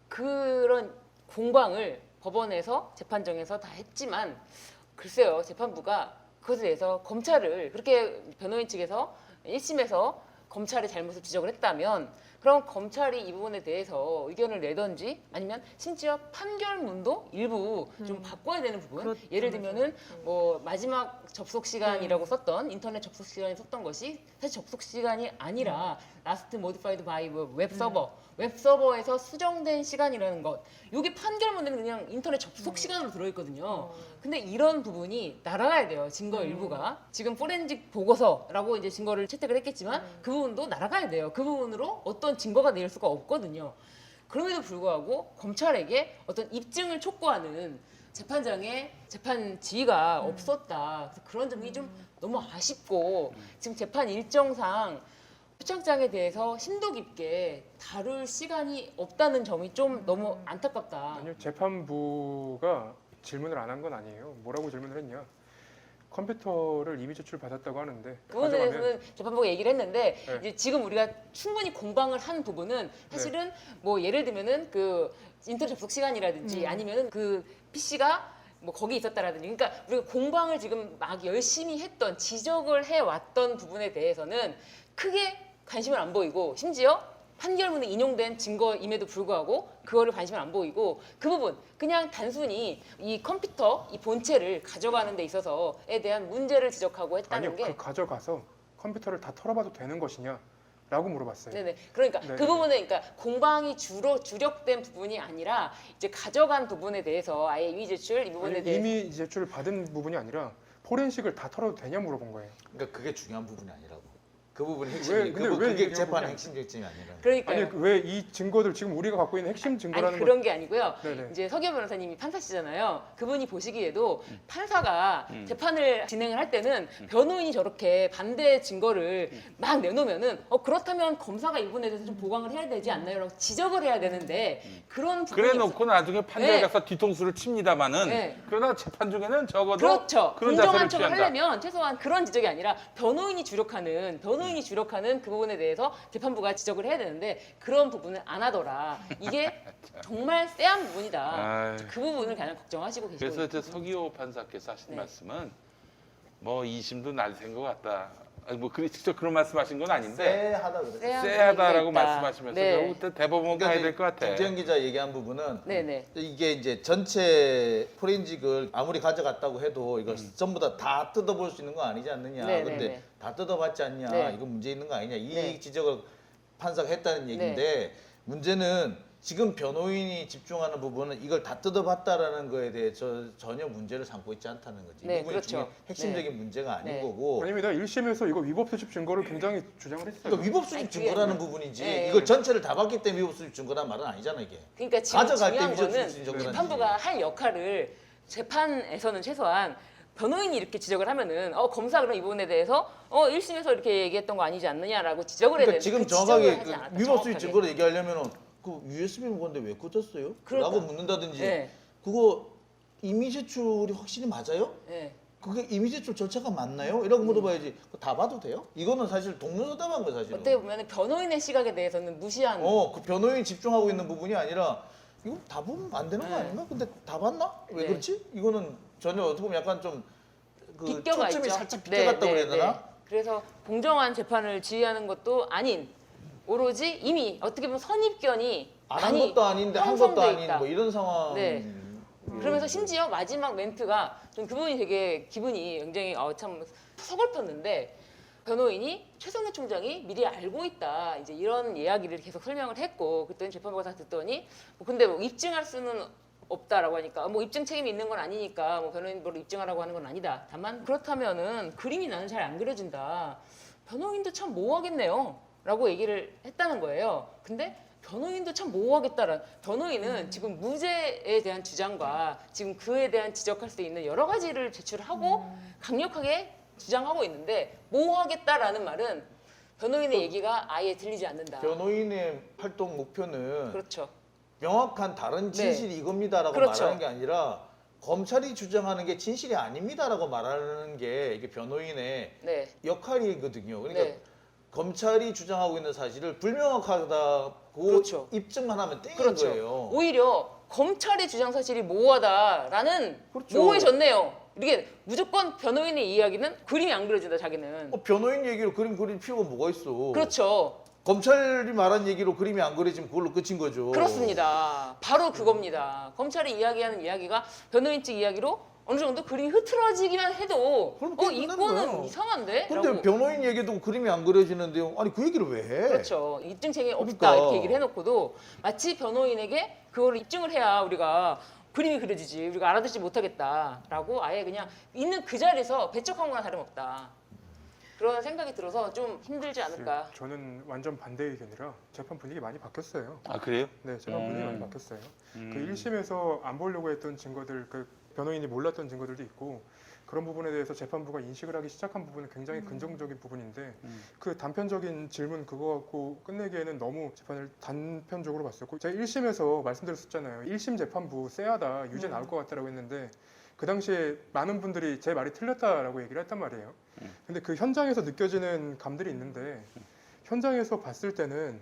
그런 공방을 법원에서 재판정에서 다 했지만 글쎄요 재판부가 그것에 대해서 검찰을 그렇게 변호인 측에서 1심에서 검찰의 잘못을 지적을 했다면 그럼 검찰이 이 부분에 대해서 의견을 내던지 아니면 심지어 판결문도 일부 좀 바꿔야 되는 부분. 그렇죠. 예를 들면은 뭐 마지막 접속 시간이라고 썼던 인터넷 접속 시간에 썼던 것이 사실 접속 시간이 아니라 last modified by 웹 서버. 웹 서버에서 수정된 시간이라는 것. 이게 판결문에는 그냥 인터넷 접속 시간으로 들어있거든요. 근데 이런 부분이 날아가야 돼요. 증거 일부가. 지금 포렌식 보고서라고 이제 증거를 채택을 했겠지만 그 부분도 날아가야 돼요. 그 부분으로 어떤 증거가 낼 수가 없거든요. 그럼에도 불구하고 검찰에게 어떤 입증을 촉구하는 재판장의 재판 지휘가 없었다. 그래서 그런 점이 좀 너무 아쉽고 지금 재판 일정상 표창장에 대해서 심도 깊게 다룰 시간이 없다는 점이 좀 너무 안타깝다. 아니요, 재판부가 질문을 안 한 건 아니에요. 뭐라고 질문을 했냐? 컴퓨터를 이미 제출 받았다고 하는데 그 부분에 대해서는 재판부가 얘기를 했는데 네. 이제 지금 우리가 충분히 공방을 한 부분은 사실은 뭐 예를 들면은 그 인터넷 접속 시간이라든지 아니면은 그 PC가 뭐 거기 있었다라든지 그러니까 우리가 공방을 지금 막 열심히 했던 지적을 해왔던 부분에 대해서는 크게 관심을 안 보이고 심지어 판결문에 인용된 증거임에도 불구하고 그거를 관심을 안 보이고 그 부분 그냥 단순히 이 컴퓨터 이 본체를 가져가는 데 있어서에 대한 문제를 지적하고 했다는 아니요, 게 그 가져가서 컴퓨터를 다 털어봐도 되는 것이냐? 라고 물어봤어요. 네네. 그러니까 네네. 그 부분은 그러니까 공방이 주로 주력된 부분이 아니라 이제 가져간 부분에 대해서 아예 이미 제출 이 부분에 아니, 대해서 이미 제출을 받은 부분이 아니라 포렌식을 다 털어도 되냐 물어본 거예요. 그러니까 그게 중요한 부분이 아니라고. 그 부분이 왜- 핵심이 근데 왜 그게 이게 재판의 그게 핵심 쟁점이 아니라. 그러니까요. 아니 왜 이 증거들 지금 우리가 갖고 있는 핵심 증거라는 아니 그런 게 아니고요. 네네. 이제 서기호 변호사님이 판사시잖아요. 그분이 보시기에도 판사가 재판을 진행을 할 때는 변호인이 저렇게 반대 증거를 막 내놓으면은 그렇다면 검사가 이 부분에 대해서 좀 보강을 해야 되지 않나요?라고 지적을 해야 되는데 그런 부분이 그래 놓고 나중에 판결 네. 가서 뒤통수를 칩니다마는 네. 그러나 재판 중에는 적어도 그렇죠. 그런 공정한 자세를 척을 취한다. 하려면 최소한 그런 지적이 아니라 변호인이 주력하는 그 부분에 대해서 재판부가 지적을 해야 되는데 그런 부분을 안 하더라. 이게 정말 쎄한 부분이다. 아이. 그 부분을 가장 걱정하시고 계시고 그래서 저 서기호 판사께서 하신 네. 말씀은 뭐 이심도 날샌 것 같다. 아니, 뭐 직접 그런 말씀하신 건 아닌데 쎄하다 그랬어요. 쎄한 쎄하다라고 부분이 있다. 말씀하시면서 네. 결국 대법원 가야 될 것 같아. 김태현 기자 얘기한 부분은 네네. 이게 이제 전체 포렌식을 아무리 가져갔다고 해도 이걸 전부 다 뜯어볼 수 있는 거 아니지 않느냐. 네, 근데 네, 네. 다 뜯어봤지 않냐. 네. 이거 문제 있는 거 아니냐. 이 네. 지적을 판사가 했다는 얘기인데 문제는 지금 변호인이 집중하는 부분은 이걸 다 뜯어봤다라는 거에 대해 전혀 문제를 삼고 있지 않다는 거지. 네, 이 부분이 그렇죠. 중요한 핵심적인 문제가 아닌 네. 거고. 아닙니다. 1심에서 이거 위법 수집 증거를 굉장히 주장을 했어요. 그러니까 위법 수집 아니, 그게 증거라는 아니라- 부분이지 네. 이걸 전체를 다 봤기 때문에 위법 수집 증거란 말은 아니잖아 이게. 그러니까 지금 가져갈 때 중요한 위법 거는 수집 증거라는 재판부가 할 역할을 재판에서는 최소한 변호인이 이렇게 지적을 하면은 검사 그럼 이 부분에 대해서 1심에서 이렇게 얘기했던 거 아니지 않느냐라고 지적을 해야 그러니까 되는데 지금 그 정확하게 지적을 하지 그 않았다, 위법 수입 정확하게. 증거를 얘기하려면은 그 USB 무건데 왜 꽂았어요? 그러니까. 라고 묻는다든지 네. 그거 이미 제출이 확실히 맞아요? 네. 그게 이미 제출 절차가 맞나요? 이라고 물어봐야지 그거 다 봐도 돼요? 이거는 사실 동문서답한 거야 사실은. 어떻게 보면 변호인의 시각에 대해서는 무시한 그 변호인 집중하고 있는 부분이 아니라 이거 다 보면 안 되는 거 네. 아닌가? 근데 다 봤나? 왜 네. 그렇지? 이거는 전혀 어떻게 보면 약간 좀 그 비껴가 초점이 있죠. 살짝 비껴갔다고 그래야 되나? 그래서 공정한 재판을 지휘하는 것도 아닌 오로지 이미 어떻게 보면 선입견이 안 한 많이 것도 아닌데 한 형성돼 것도 아닌 있다. 뭐 이런 상황. 네. 그러면서 심지어 마지막 멘트가 좀 그 부분이 되게 기분이 굉장히 참 서글펐는데 변호인이 최성해 총장이 미리 알고 있다 이제 이런 이야기를 계속 설명을 했고 그랬더니 재판부가 다 듣더니 근데 뭐 입증할 수는 없다라고 하니까 뭐 입증 책임이 있는 건 아니니까 뭐 변호인 뭘 입증하라고 하는 건 아니다. 다만 그렇다면은 그림이 나는 잘 안 그려진다. 변호인도 참 모호하겠네요. 라고 얘기를 했다는 거예요. 근데 변호인도 참 모호하겠다라는 변호인은 지금 무죄에 대한 주장과 지금 그에 대한 지적할 수 있는 여러 가지를 제출하고 강력하게 주장하고 있는데 모호하겠다라는 말은 변호인의 얘기가 아예 들리지 않는다. 변호인의 활동 목표는 그렇죠. 명확한 다른 진실이 이겁니다라고 그렇죠. 말하는 게 아니라 검찰이 주장하는 게 진실이 아닙니다라고 말하는 게 이게 변호인의 네. 역할이거든요. 그러니까 네. 검찰이 주장하고 있는 사실을 불명확하다고 그렇죠. 입증만 하면 땡인 그렇죠. 거예요. 오히려 검찰의 주장 사실이 모호하다라는 그렇죠. 모호해졌네요. 이게 무조건 변호인의 이야기는 그림이 안 그려진다 자기는. 변호인 얘기로 그림 그릴 필요가 뭐가 있어? 그렇죠. 검찰이 말한 얘기로 그림이 안 그려지면 그걸로 끝인 거죠. 그렇습니다. 바로 그겁니다. 검찰이 이야기하는 이야기가 변호인 측 이야기로 어느 정도 그림이 흐트러지기만 해도 그럼 게임 끝나는 이거는 거예요. 이상한데? 근데 라고. 변호인 얘기도 그림이 안 그려지는데요. 아니 그 얘기를 왜 해? 그렇죠. 입증책이 없다 그러니까. 이렇게 얘기를 해놓고도 마치 변호인에게 그거를 입증을 해야 우리가 그림이 그려지지 우리가 알아듣지 못하겠다라고 아예 그냥 있는 그 자리에서 배척한 거나 다름없다. 그런 생각이 들어서 좀 힘들지 않을까. 저는 완전 반대 의견이라 재판 분위기 많이 바뀌었어요. 아 그래요? 네, 재판 분위기 많이 바뀌었어요. 그 1심에서 안 보려고 했던 증거들, 그 변호인이 몰랐던 증거들도 있고 그런 부분에 대해서 재판부가 인식을 하기 시작한 부분은 굉장히 긍정적인 부분인데 그 단편적인 질문 그거 갖고 끝내기에는 너무 재판을 단편적으로 봤었고 제가 1심에서 말씀드렸었잖아요. 1심 재판부 쎄하다, 유죄 나올 것 같다라고 했는데 그 당시에 많은 분들이 제 말이 틀렸다라고 얘기를 했단 말이에요. 근데 그 현장에서 느껴지는 감들이 있는데 현장에서 봤을 때는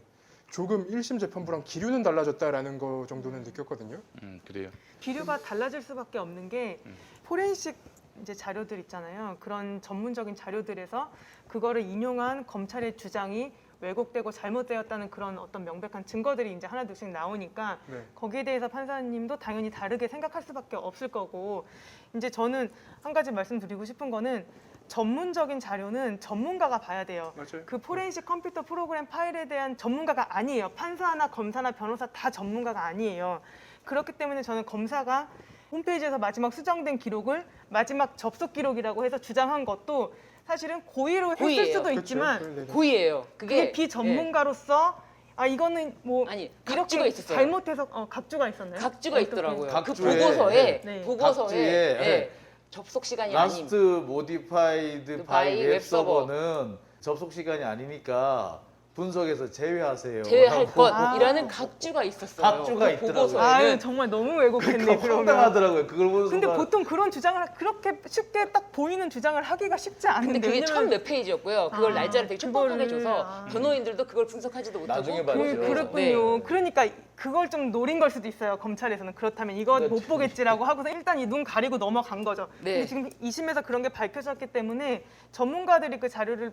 조금 1심 재판부랑 기류는 달라졌다라는 거 정도는 느꼈거든요. 그래요. 기류가 달라질 수밖에 없는 게 포렌식 이제 자료들 있잖아요. 그런 전문적인 자료들에서 그거를 인용한 검찰의 주장이 왜곡되고 잘못되었다는 그런 어떤 명백한 증거들이 이제 하나둘씩 나오니까 네. 거기에 대해서 판사님도 당연히 다르게 생각할 수밖에 없을 거고 이제 저는 한 가지 말씀드리고 싶은 거는 전문적인 자료는 전문가가 봐야 돼요. 맞아요. 그 포렌식 컴퓨터 프로그램 파일에 대한 전문가가 아니에요. 판사나 검사나 변호사 다 전문가가 아니에요. 그렇기 때문에 저는 검사가 홈페이지에서 마지막 수정된 기록을 마지막 접속 기록이라고 해서 주장한 것도 사실은 고의로 했을 고의예요. 수도 그렇죠. 있지만 네. 고의예요. 그게 비전문가로서 아 이거는 뭐 아니, 이렇게 각주가 있었어요. 잘못해서 각주가 있었나요? 각주가 어떻게? 있더라고요. 그 각주에, 보고서에 네. 보고서에 각주에, 예, 네. 접속 시간이 아님. 라스트 모디파이드 바이 바이 웹 서버는 접속 시간이 아니니까 분석에서 제외하세요. 제외할 하고 것이라는 각주가 있었어요. 각주가 그 있더라고요. 보고서에는 아유 정말 너무 왜곡했네 그러니까 그러면. 황당하더라고요. 그걸 보는 근데 순간 보통 그런 주장을 그렇게 쉽게 딱 보이는 주장을 하기가 쉽지 않은데 근데 그게 왜냐면 첫 몇 페이지였고요. 그걸 아, 날짜를 되게 촉박하게 그거를, 줘서 아. 변호인들도 그걸 분석하지도 못하고 나중에 봐요. 그랬군요. 네. 그러니까 그걸 좀 노린 걸 수도 있어요. 검찰에서는 그렇다면 이거 네. 못 보겠지라고 하고서 일단 이 눈 가리고 넘어간 거죠. 네. 근데 지금 2심에서 그런 게 밝혀졌기 때문에 전문가들이 그 자료를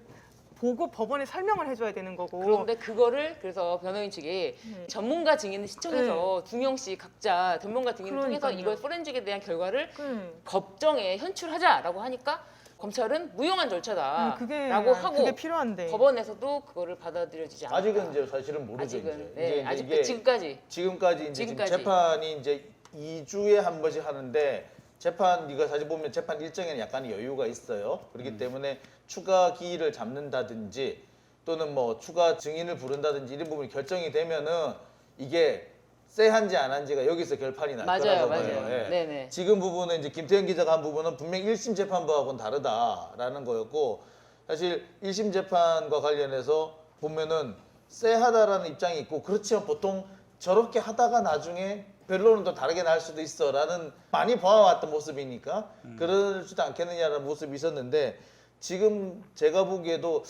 보고 법원에 설명을 해줘야 되는 거고. 그런데 그거를 그래서 변호인 측이 네. 전문가 증인을 신청해서 두 명씩 각자 전문가 증인을 통해서 그러니까요. 이걸 포렌식에 대한 결과를 네. 법정에 현출하자라고 하니까 검찰은 무용한 절차다라고 그게 하고 그게 필요한데. 법원에서도 그거를 받아들여지지 않았다. 아직은 이제 사실은 모르죠. 아직은 이제. 네, 이제 아직 이게 지금까지 지금까지 이제 지금까지. 지금 재판이 이제 2주에 한 번씩 하는데 재판 이거 사실 보면 재판 일정에는 약간의 여유가 있어요. 그렇기 때문에 추가 기일을 잡는다든지 또는 뭐 추가 증인을 부른다든지 이런 부분이 결정이 되면은 이게 쎄한지 안 한지가 여기서 결판이 날 맞아요, 거라고 맞아요. 봐요. 예. 네네. 지금 부분은 이제 김태현 기자가 한 부분은 분명 1심 재판부하고는 다르다라는 거였고 사실 1심 재판과 관련해서 보면은 쎄하다라는 입장이 있고 그렇지만 보통 저렇게 하다가 나중에 변론은 또 다르게 날 수도 있어라는 많이 봐왔던 모습이니까 그러지도 않겠느냐라는 모습이 있었는데 지금 제가 보기에도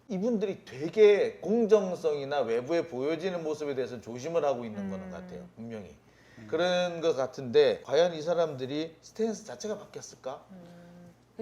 이분들이 되게 공정성이나 외부에 보여지는 모습에 대해서 조심을 하고 있는 거는 같아요. 분명히. 그런 것 같은데 과연 이 사람들이 스탠스 자체가 바뀌었을까?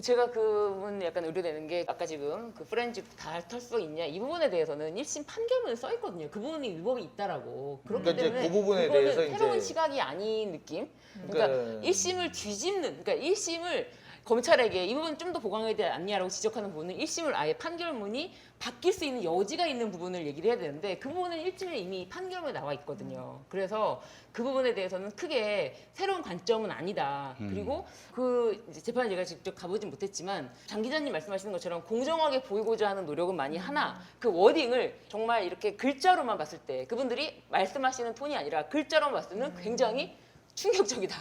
제가 그 부분 약간 우려되는 게 아까 지금 그 프렌즈 다 털 수 있냐 이 부분에 대해서는 1심 판결문에 써 있거든요. 그 부분이 위법이 있다라고. 그렇기 그러니까 이제 때문에 그 부분에 그거는 대해서 새로운 이제- 시각이 아닌 느낌. 그러니까 그- 1심을 뒤집는 그러니까 1심을 검찰에게 이 부분 좀 더 보강해야 되지 않냐라고 지적하는 부분은 1심을 아예 판결문이 바뀔 수 있는 여지가 있는 부분을 얘기를 해야 되는데 그 부분은 1심에 이미 판결문에 나와 있거든요. 그래서 그 부분에 대해서는 크게 새로운 관점은 아니다. 그리고 그 이제 재판을 제가 직접 가보진 못했지만 장 기자님 말씀하시는 것처럼 공정하게 보이고자 하는 노력은 많이 하나 그 워딩을 정말 이렇게 글자로만 봤을 때 그분들이 말씀하시는 톤이 아니라 글자로만 봤을 때는 굉장히 충격적이다.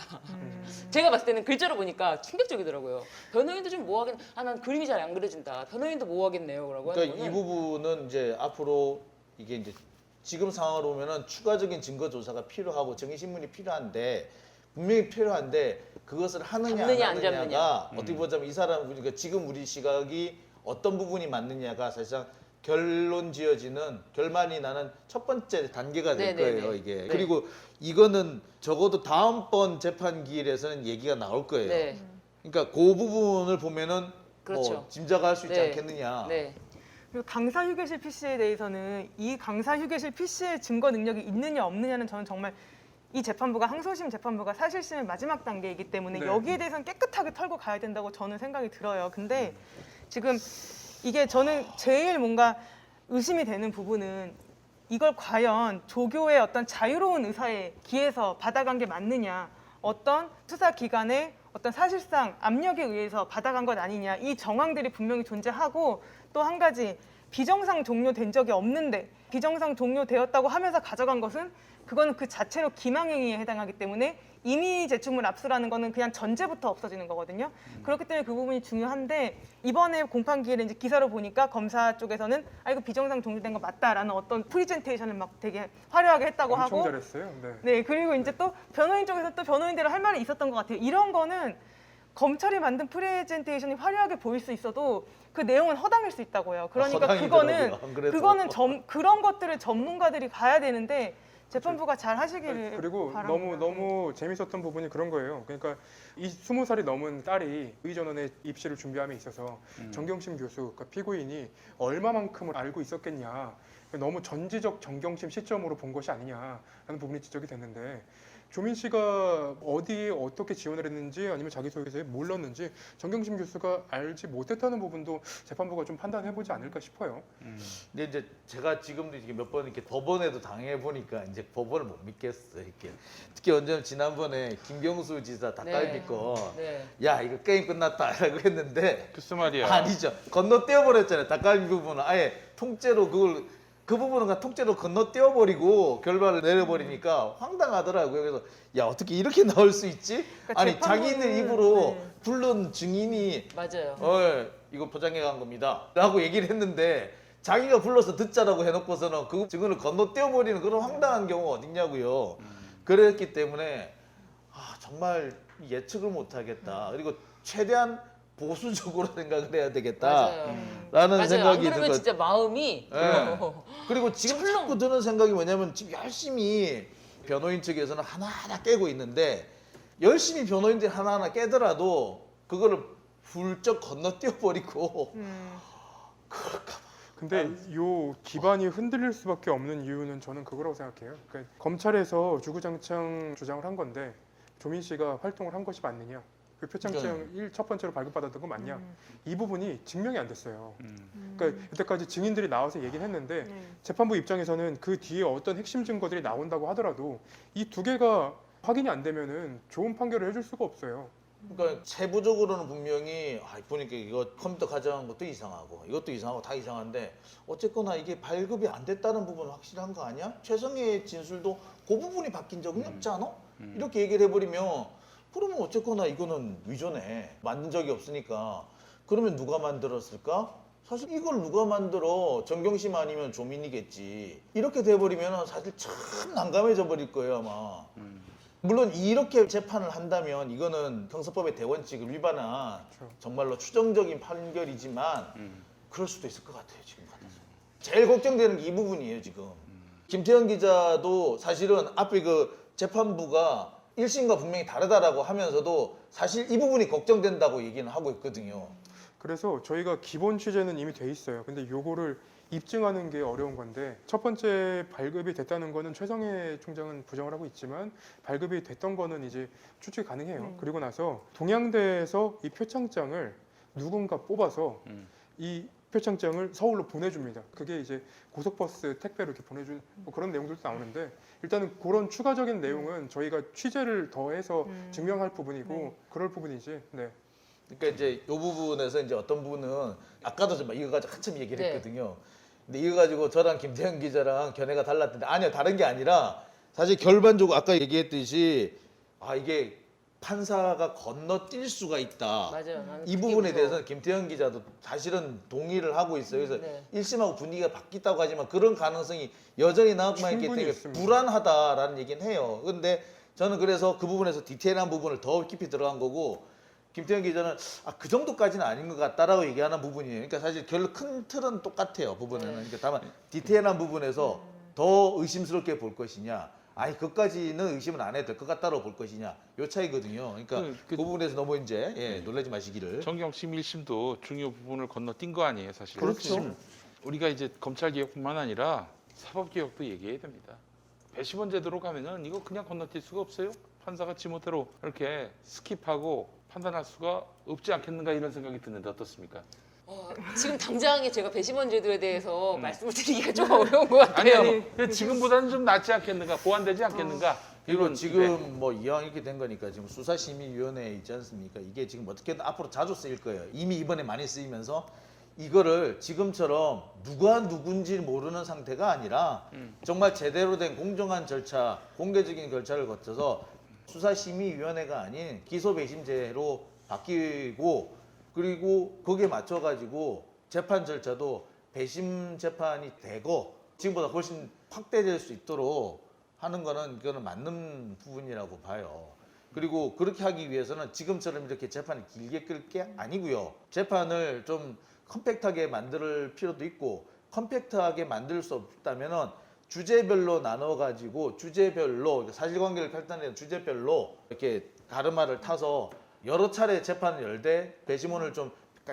제가 봤을 때는 글자로 보니까 충격적이더라고요. 변호인도 좀 뭐 하겠, 난 그림이 잘 안 그려진다. 변호인도 뭐 하겠네요. 라고 하는 그러니까 거는 이 부분은 이제 앞으로 이게 이제 지금 상황으로 보면은 추가적인 증거 조사가 필요하고 증인 신문이 필요한데 분명히 필요한데 그것을 하느냐 잡느냐, 안 안 하느냐가 잡느냐. 어떻게 보자면 이 사람 그러니까 지금 우리 시각이 어떤 부분이 맞느냐가 사실상 결론 지어지는 결말이 나는 첫 번째 단계가 될 네네네. 거예요 이게. 네. 그리고 이거는 적어도 다음번 재판 기일에서는 얘기가 나올 거예요. 네. 그러니까 그 부분을 보면은 그렇죠. 뭐 짐작할 수 있지 네. 않겠느냐. 네. 그리고 강사 휴게실 PC에 대해서는 이 강사 휴게실 PC의 증거 능력이 있느냐 없느냐는 저는 정말 이 재판부가 항소심 재판부가 사실심의 마지막 단계이기 때문에 네. 여기에 대해서는 깨끗하게 털고 가야 된다고 저는 생각이 들어요. 근데 지금 이게 저는 제일 뭔가 의심이 되는 부분은 이걸 과연 조교의 어떤 자유로운 의사에 기해서 받아간 게 맞느냐, 어떤 수사기관의 어떤 사실상 압력에 의해서 받아간 것 아니냐, 이 정황들이 분명히 존재하고 또 한 가지 비정상 종료된 적이 없는데 비정상 종료되었다고 하면서 가져간 것은 그거는 그 자체로 기망행위에 해당하기 때문에 임의 제출물 압수라는 거는 그냥 전제부터 없어지는 거거든요. 그렇기 때문에 그 부분이 중요한데 이번에 공판기일에 이제 기사를 보니까 검사 쪽에서는 아 이거 비정상 종료된 거 맞다라는 어떤 프리젠테이션을 막 되게 화려하게 했다고 엄청 하고 잘했어요. 네. 네, 그리고 이제 또 변호인 쪽에서 또 변호인대로 할 말이 있었던 것 같아요. 이런 거는 검찰이 만든 프레젠테이션이 화려하게 보일 수 있어도 그 내용은 허당일 수 있다고요. 그러니까 허당이더라고요, 안 그래도. 그거는 그런 것들을 전문가들이 봐야 되는데 재판부가 잘 하시기를 그리고 바랍니다. 너무 재밌었던 부분이 그런 거예요. 그러니까 이 20살이 넘은 딸이 의전원의 입시를 준비함에 있어서 정경심 교수, 그러니까 피고인이 얼마만큼을 알고 있었겠냐. 너무 전지적 정경심 시점으로 본 것이 아니냐라는 부분이 지적이 됐는데 조민 씨가 어디에 어떻게 지원을 했는지 아니면 자기소개서에 뭘 넣었는지 정경심 교수가 알지 못했다는 부분도 재판부가 좀 판단해보지 않을까 싶어요. 근데 이제 제가 지금도 이렇게 몇 번 이렇게 법원에도 당해 보니까 이제 법원을 못 믿겠어요. 이렇게 특히 언제면 지난번에 김경수 지사 닭갈비 네. 거, 네. 야 이거 게임 끝났다라고 했는데 글쎄 말이야. 아니죠. 건너뛰어버렸잖아요. 닭갈비 부분은 아예 통째로 그 부분은 그냥 통째로 건너뛰어버리고 결말을 내려버리니까 황당하더라고요. 그래서 야 어떻게 이렇게 나올 수 있지? 그러니까 아니 재판부는- 자기들 입으로 네. 부른 증인이 맞아요. 이거 포장해 간 겁니다 라고 얘기를 했는데 자기가 불러서 듣자라고 해놓고서는 그 증언을 건너뛰어버리는 그런 황당한 경우가 어딨냐고요. 그랬기 때문에 정말 예측을 못하겠다. 그리고 최대한 보수적으로 생각을 해야 되겠다라는 맞아요. 안 생각이 그러면 든 것. 진짜 마음이 네. 그리고 지금 철렁. 자꾸 드는 생각이 뭐냐면 지금 열심히 변호인 측에서는 하나하나 깨고 있는데 열심히 변호인들이 하나하나 깨더라도 그거를 훌쩍 건너뛰어버리고 근데 요 기반이 흔들릴 수밖에 없는 이유는 저는 그거라고 생각해요. 그러니까 검찰에서 주구장창 주장을 한 건데 조민 씨가 활동을 한 것이 맞느냐? 그 표창장 첫 번째로 발급받았던 건 맞냐? 이 부분이 증명이 안 됐어요. 그러니까 여태까지 증인들이 나와서 얘기를 했는데 네. 재판부 입장에서는 그 뒤에 어떤 핵심 증거들이 나온다고 하더라도 이 두 개가 확인이 안 되면은 좋은 판결을 해줄 수가 없어요. 그러니까 세부적으로는 분명히 보니까 이거 컴퓨터 가져간 것도 이상하고 이것도 이상하고 다 이상한데 어쨌거나 이게 발급이 안 됐다는 부분은 확실한 거 아니야? 최성희의 진술도 그 부분이 바뀐 적이 없지 않아? 이렇게 얘기를 해버리면 그러면 어쨌거나 이거는 위조네. 만든 적이 없으니까. 그러면 누가 만들었을까? 사실 이걸 누가 만들어? 정경심 아니면 조민이겠지. 이렇게 돼버리면 사실 참 난감해져 버릴 거예요 아마. 물론 이렇게 재판을 한다면 이거는 형사법의 대원칙을 위반한 정말로 추정적인 판결이지만 그럴 수도 있을 것 같아요 지금 같아서. 제일 걱정되는 게 이 부분이에요 지금. 김태현 기자도 사실은 앞에 그 재판부가 1심과 분명히 다르다라고 하면서도 사실 이 부분이 걱정된다고 얘기는 하고 있거든요. 그래서 저희가 기본 취재는 이미 돼 있어요. 근데 요거를 입증하는 게 어려운 건데 첫 번째 발급이 됐다는 거는 최성해 총장은 부정을 하고 있지만 발급이 됐던 거는 이제 추측이 가능해요. 그리고 나서 동양대에서 이 표창장을 누군가 뽑아서 이 표창장을 서울로 보내줍니다. 그게 이제 고속버스 택배로 이렇게 보내준 뭐 그런 내용들도 나오는데 일단은 그런 추가적인 내용은 저희가 취재를 더해서 증명할 부분이고 그럴 부분이지. 네. 그러니까 이제 이 부분에서 이제 어떤 부분은 아까도 좀 이거 가지고 한참 얘기를 네. 했거든요. 근데 이거 가지고 저랑 김태현 기자랑 견해가 달랐는데 아니요 다른 게 아니라 사실 결반적으로 아까 얘기했듯이 이게 판사가 건너뛸 수가 있다. 맞아요. 나는 이 그게 부분에 무서워. 대해서는 김태현 기자도 사실은 동의를 하고 있어요. 그래서 네. 1심하고 분위기가 바뀌었다고 하지만 그런 가능성이 여전히 남아있기 충분히 때문에 있습니다. 불안하다라는 얘기는 해요. 근데 저는 그래서 그 부분에서 디테일한 부분을 더 깊이 들어간 거고 김태현 기자는 그 정도까지는 아닌 것 같다라고 얘기하는 부분이에요. 그러니까 사실 큰 틀은 똑같아요. 부분에는. 그러니까 다만 디테일한 부분에서 더 의심스럽게 볼 것이냐 그것까지는 의심은 안 해도 될 것 같다고 볼 것이냐 요 차이거든요. 그러니까 그 부분에서 너무 이제 놀라지 마시기를. 정경심 1심도 중요 부분을 건너뛴 거 아니에요 사실. 그렇죠. 우리가 이제 검찰 개혁뿐만 아니라 사법 개혁도 얘기해야 됩니다. 배심원 제도로 가면은 이거 그냥 건너뛸 수가 없어요. 판사가 지멋대로 이렇게 스킵하고 판단할 수가 없지 않겠는가 이런 생각이 드는데 어떻습니까? 지금 당장에 제가 배심원 제도에 대해서 말씀을 드리기가 좀 어려운 것 같아요. 아니 지금보다는 좀 낫지 않겠는가, 보완되지 않겠는가. 그리고 이런 지금 뭐 이왕 이렇게 된 거니까 지금 수사심의위원회 있지 않습니까? 이게 지금 어떻게든 앞으로 자주 쓰일 거예요. 이미 이번에 많이 쓰이면서 이거를 지금처럼 누가 누군지 모르는 상태가 아니라 정말 제대로 된 공정한 절차, 공개적인 절차를 거쳐서 수사심의위원회가 아닌 기소배심제로 바뀌고 그리고 거기에 맞춰가지고 재판 절차도 배심 재판이 되고 지금보다 훨씬 확대될 수 있도록 하는 거는 이거는 맞는 부분이라고 봐요. 그리고 그렇게 하기 위해서는 지금처럼 이렇게 재판을 길게 끌 게 아니고요. 재판을 좀 컴팩트하게 만들 필요도 있고 컴팩트하게 만들 수 없다면은 주제별로 나눠가지고 주제별로 사실관계를 판단하는 주제별로 이렇게 가르마를 타서 여러 차례 재판을 열되 배심원을 좀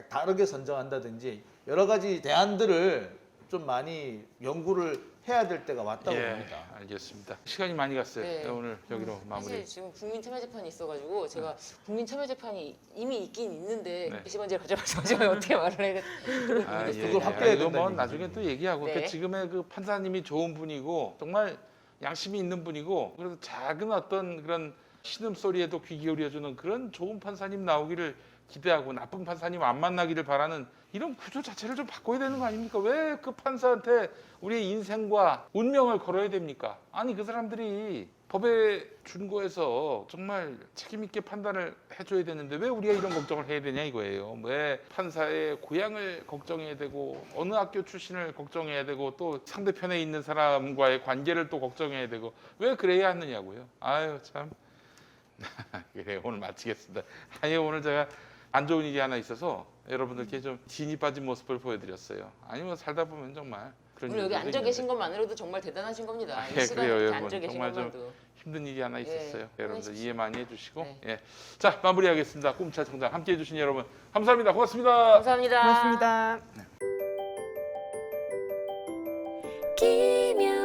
다르게 선정한다든지 여러 가지 대안들을 좀 많이 연구를 해야 될 때가 왔다고 봅니다. 알겠습니다. 시간이 많이 갔어요. 네. 오늘 여기로 마무리. 사실 지금 국민참여재판이 있어가지고 제가 국민참여재판이 이미 있긴 있는데 네. 배심원제를 가져가서 제가 어떻게 말을 해야 그걸 확대해야 이거 뭐 된다는 나중에 얘기죠. 또 얘기하고 네. 그 지금의 그 판사님이 좋은 분이고 정말 양심이 있는 분이고 그래서 작은 어떤 그런 신음소리에도 귀 기울여주는 그런 좋은 판사님 나오기를 기대하고 나쁜 판사님 안 만나기를 바라는 이런 구조 자체를 좀 바꿔야 되는 거 아닙니까? 왜 그 판사한테 우리의 인생과 운명을 걸어야 됩니까? 아니 그 사람들이 법에 준거에서 정말 책임 있게 판단을 해줘야 되는데 왜 우리가 이런 걱정을 해야 되냐 이거예요. 왜 판사의 고향을 걱정해야 되고 어느 학교 출신을 걱정해야 되고 또 상대편에 있는 사람과의 관계를 또 걱정해야 되고 왜 그래야 하느냐고요. 아유 참. 그래 오늘 마치겠습니다. 아니 오늘 제가 안 좋은 일이 하나 있어서 여러분들께 좀 진이 빠진 모습을 보여드렸어요. 아니면 살다 보면 정말 그런 오늘 여기 일들이 앉아 있는데. 계신 것만으로도 정말 대단하신 겁니다. 이 예, 시간에 그래요, 이렇게 여러분. 앉아 계신 정말 좀 것만도. 힘든 일이 하나 있었어요. 여러분들 힘내십시오. 이해 많이 해주시고 네. 자 마무리하겠습니다. 꿈차 청장 함께해 주신 여러분 감사합니다. 고맙습니다. 감사합니다. 고맙습니다. 김현